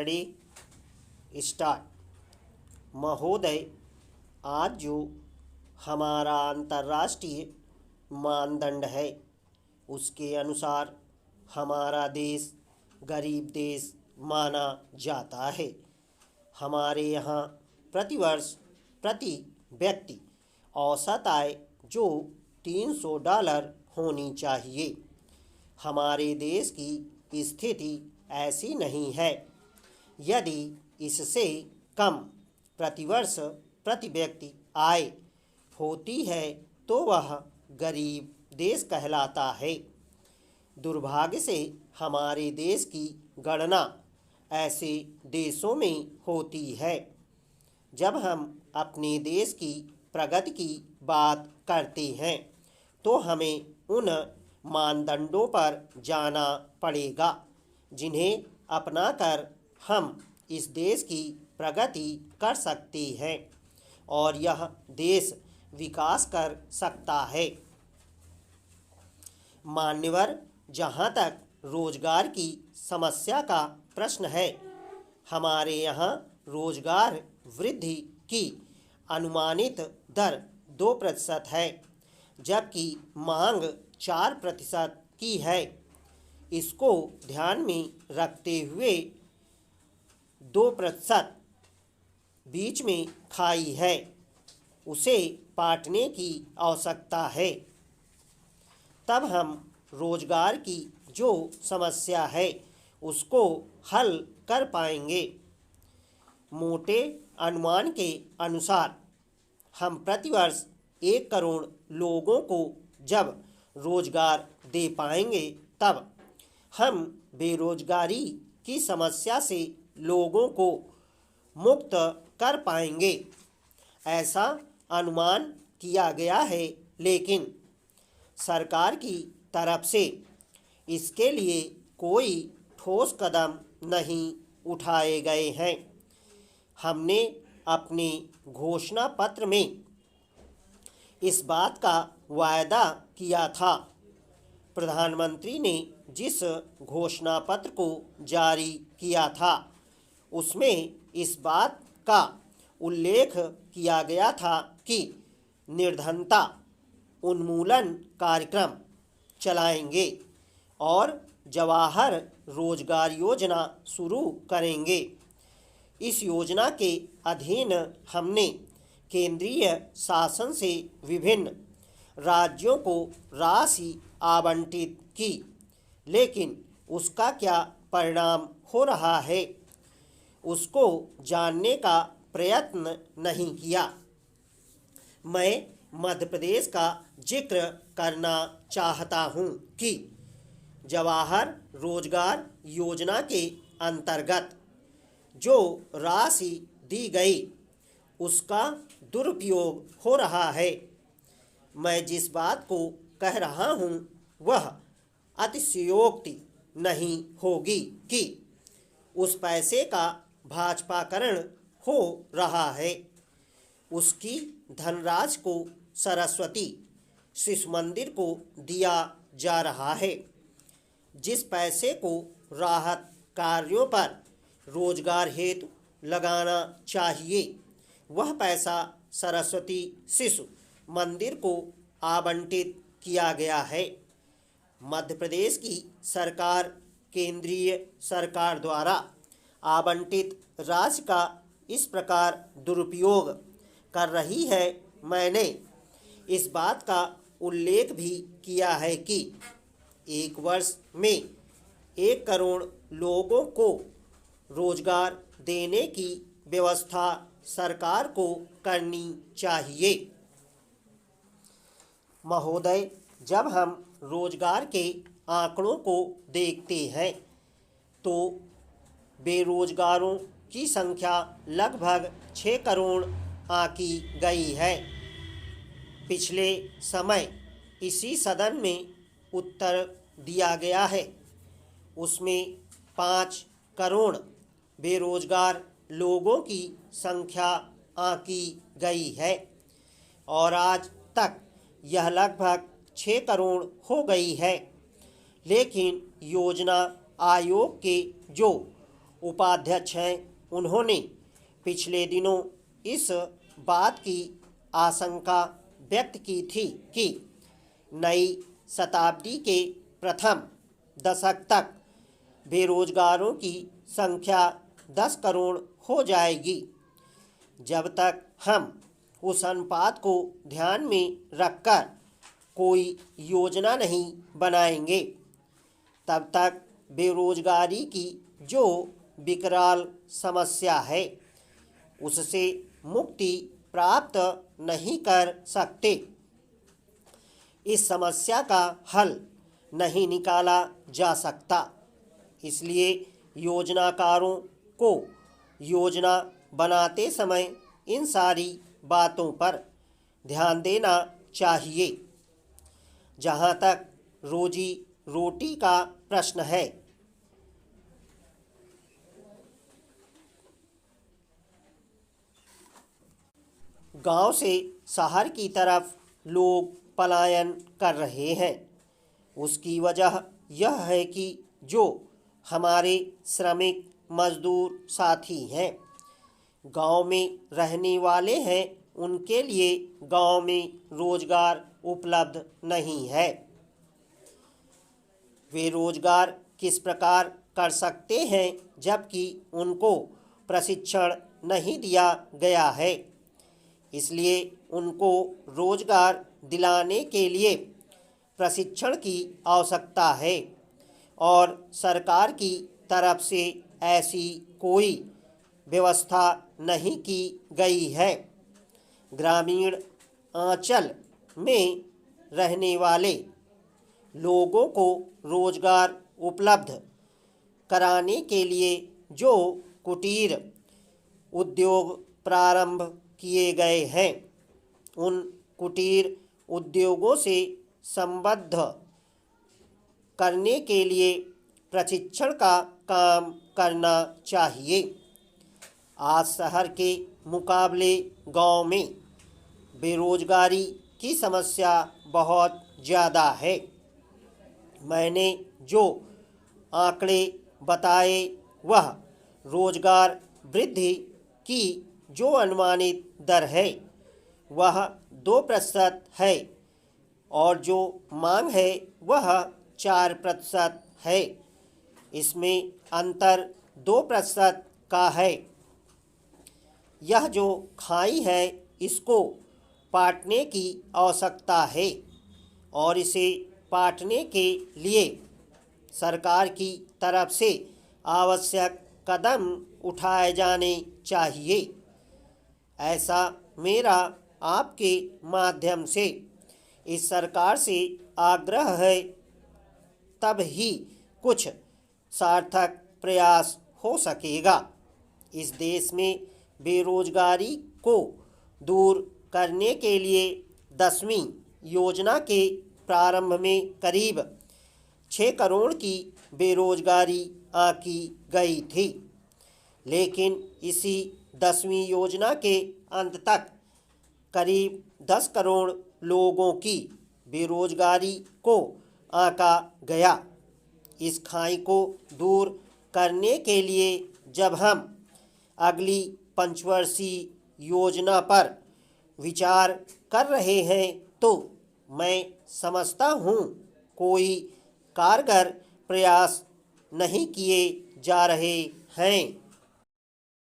Ready start. महोदय, आज जो हमारा अंतर्राष्ट्रीय मानदंड है उसके अनुसार हमारा देश गरीब देश माना जाता है। हमारे यहाँ प्रतिवर्ष प्रति व्यक्ति औसत आय जो $300 होनी चाहिए। हमारे देश की स्थिति ऐसी नहीं है। यदि इससे कम प्रतिवर्ष प्रति व्यक्ति आय होती है तो वह गरीब देश कहलाता है। दुर्भाग्य से हमारे देश की गणना ऐसे देशों में होती है। जब हम अपने देश की प्रगति की बात करते हैं तो हमें उन मानदंडों पर जाना पड़ेगा जिन्हें अपनाकर हम इस देश की प्रगति कर सकते हैं और यह देश विकास कर सकता है। मान्यवर, जहाँ तक रोजगार की समस्या का प्रश्न है, हमारे यहाँ रोजगार वृद्धि की अनुमानित दर 2% है, जबकि मांग 4% की है। इसको ध्यान में रखते हुए 2% बीच में खाई है, उसे पाटने की आवश्यकता है। तब हम रोजगार की जो समस्या है उसको हल कर पाएंगे। मोटे अनुमान के अनुसार हम प्रतिवर्ष 1 करोड़ लोगों को जब रोजगार दे पाएंगे तब हम बेरोजगारी की समस्या से लोगों को मुक्त कर पाएंगे, ऐसा अनुमान किया गया है। लेकिन सरकार की तरफ से इसके लिए कोई ठोस कदम नहीं उठाए गए हैं। हमने अपने घोषणा पत्र में इस बात का वायदा किया था। प्रधानमंत्री ने जिस घोषणा पत्र को जारी किया था उसमें इस बात का उल्लेख किया गया था कि निर्धनता उन्मूलन कार्यक्रम चलाएंगे और जवाहर रोजगार योजना शुरू करेंगे। इस योजना के अधीन हमने केंद्रीय शासन से विभिन्न राज्यों को राशि आवंटित की, लेकिन उसका क्या परिणाम हो रहा है उसको जानने का प्रयत्न नहीं किया। मैं मध्य प्रदेश का जिक्र करना चाहता हूँ कि जवाहर रोजगार योजना के अंतर्गत जो राशि दी गई उसका दुरुपयोग हो रहा है। मैं जिस बात को कह रहा हूँ वह अतिशयोक्ति नहीं होगी कि उस पैसे का भाजपाकरण हो रहा है। उसकी धनराशि को सरस्वती शिशु मंदिर को दिया जा रहा है। जिस पैसे को राहत कार्यों पर रोजगार हेतु लगाना चाहिए वह पैसा सरस्वती शिशु मंदिर को आवंटित किया गया है। मध्य प्रदेश की सरकार केंद्रीय सरकार द्वारा आवंटित राशि का इस प्रकार दुरुपयोग कर रही है। मैंने इस बात का उल्लेख भी किया है कि 1 वर्ष में 1 करोड़ लोगों को रोजगार देने की व्यवस्था सरकार को करनी चाहिए। महोदय, जब हम रोजगार के आंकड़ों को देखते हैं तो बेरोजगारों की संख्या लगभग 6 करोड़ आंकी गई है। पिछले समय इसी सदन में उत्तर दिया गया है, उसमें 5 करोड़ बेरोजगार लोगों की संख्या आंकी गई है और आज तक यह लगभग 6 करोड़ हो गई है। लेकिन योजना आयोग के जो उपाध्यक्ष हैं, उन्होंने पिछले दिनों इस बात की आशंका व्यक्त की थी कि नई शताब्दी के प्रथम दशक तक बेरोजगारों की संख्या 10 करोड़ हो जाएगी। जब तक हम उस अनुपात को ध्यान में रखकर कोई योजना नहीं बनाएंगे, तब तक बेरोजगारी की जो विकराल समस्या है उससे मुक्ति प्राप्त नहीं कर सकते। इस समस्या का हल नहीं निकाला जा सकता। इसलिए योजनाकारों को योजना बनाते समय इन सारी बातों पर ध्यान देना चाहिए। जहाँ तक रोजी रोटी का प्रश्न है, गांव से शहर की तरफ लोग पलायन कर रहे हैं। उसकी वजह यह है कि जो हमारे श्रमिक मजदूर साथी हैं, गांव में रहने वाले हैं, उनके लिए गांव में रोजगार उपलब्ध नहीं है। वे रोजगार किस प्रकार कर सकते हैं जबकि उनको प्रशिक्षण नहीं दिया गया है। इसलिए उनको रोजगार दिलाने के लिए प्रशिक्षण की आवश्यकता है और सरकार की तरफ से ऐसी कोई व्यवस्था नहीं की गई है। ग्रामीण अंचल में रहने वाले लोगों को रोजगार उपलब्ध कराने के लिए जो कुटीर उद्योग प्रारंभ किए गए हैं, उन कुटीर उद्योगों से संबद्ध करने के लिए प्रशिक्षण का काम करना चाहिए। आज शहर के मुकाबले गांव में बेरोजगारी की समस्या बहुत ज़्यादा है। मैंने जो आंकड़े बताए वह रोजगार वृद्धि की जो अनुमानित दर है वह 2% है और जो मांग है वह 4% है। इसमें अंतर 2% का है। यह जो खाई है इसको पाटने की आवश्यकता है और इसे पाटने के लिए सरकार की तरफ से आवश्यक कदम उठाए जाने चाहिए। ऐसा मेरा आपके माध्यम से इस सरकार से आग्रह है, तब ही कुछ सार्थक प्रयास हो सकेगा। इस देश में बेरोजगारी को दूर करने के लिए 10वीं योजना के प्रारंभ में करीब 6 करोड़ की बेरोजगारी आंकी गई थी, लेकिन इसी 10वीं योजना के अंत तक करीब 10 करोड़ लोगों की बेरोजगारी को आंका गया। इस खाई को दूर करने के लिए जब हम अगली पंचवर्षीय योजना पर विचार कर रहे हैं तो मैं समझता हूँ कोई कारगर प्रयास नहीं किए जा रहे हैं।